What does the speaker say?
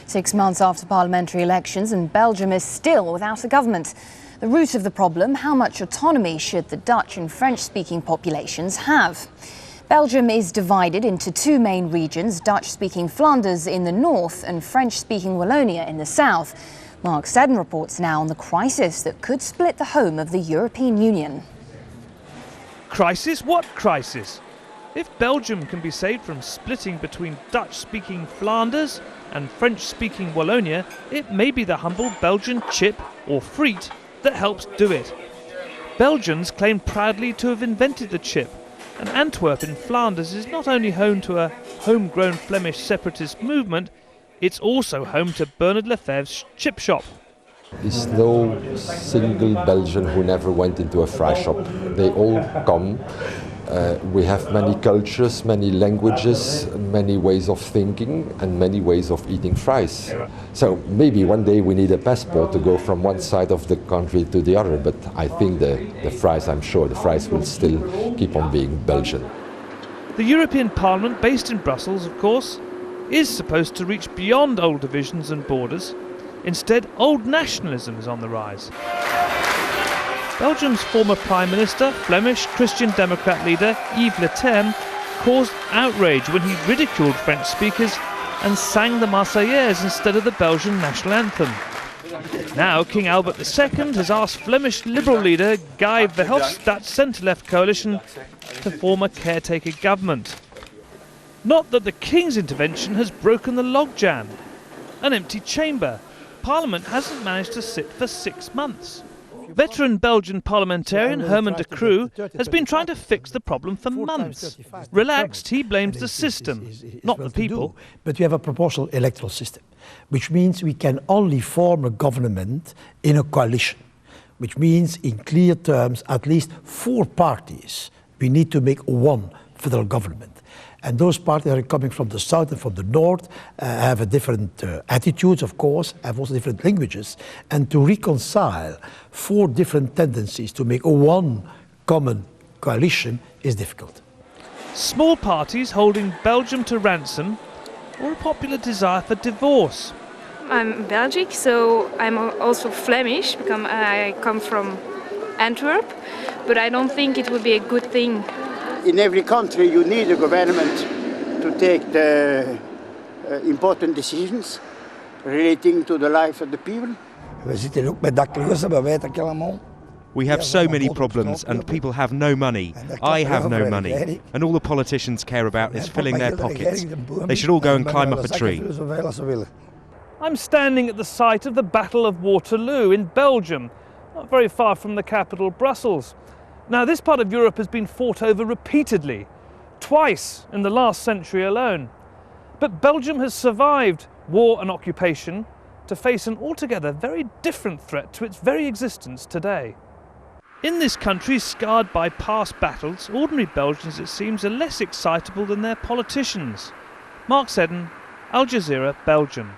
6 months after parliamentary elections, and Belgium is still without a government. The root of the problem: how much autonomy should the Dutch and French-speaking populations have? Belgium is divided into two main regions, Dutch-speaking Flanders in the north and French-speaking Wallonia in the south. Mark Seddon reports now on the crisis that could split the home of the European Union. Crisis? What crisis? If Belgium can be saved from splitting between Dutch-speaking Flanders and French-speaking Wallonia, it may be the humble Belgian chip, or friet, that helps do it. Belgians claim proudly to have invented the chip, and Antwerp in Flanders is not only home to a homegrown Flemish separatist movement, it's also home to Bernard Lefebvre's chip shop. There's no single Belgian who never went into a fry shop. They all come. We have many cultures, many languages, many ways of thinking and many ways of eating fries. So maybe one day we need a passport to go from one side of the country to the other, but I think the fries, I'm sure the fries will still keep on being Belgian. The European Parliament, based in Brussels, of course, is supposed to reach beyond old divisions and borders. Instead, old nationalism is on the rise. Belgium's former Prime Minister, Flemish Christian Democrat leader Yves Le Terme, caused outrage when he ridiculed French speakers and sang the Marseillaise instead of the Belgian national anthem. Now King Albert II has asked Flemish Liberal leader Guy Verhofstadt's centre-left coalition to form a caretaker government. Not that the King's intervention has broken the logjam. An empty chamber. Parliament hasn't managed to sit for 6 months. Veteran Belgian parliamentarian Herman de Croo has been trying to fix the problem for months. Relaxed, he blames the system, not the people. But we have a proportional electoral system, which means we can only form a government in a coalition, which means in clear terms at least 4 parties. We need to make one federal government. And those parties that are coming from the south and from the north have a different attitudes, of course, have also different languages. And to reconcile 4 different tendencies to make one common coalition is difficult. Small parties holding Belgium to ransom, or a popular desire for divorce. I'm Belgic, so I'm also Flemish, because I come from Antwerp, but I don't think it would be a good thing. In every country you need a government to take the important decisions relating to the life of the people. We have so many problems and people have no money. I have no money. And all the politicians care about is filling their pockets. They should all go and climb up a tree. I'm standing at the site of the Battle of Waterloo in Belgium, not very far from the capital, Brussels. Now, this part of Europe has been fought over repeatedly, twice in the last century alone. But Belgium has survived war and occupation to face an altogether very different threat to its very existence today. In this country scarred by past battles, ordinary Belgians, it seems, are less excitable than their politicians. Mark Seddon, Al Jazeera, Belgium.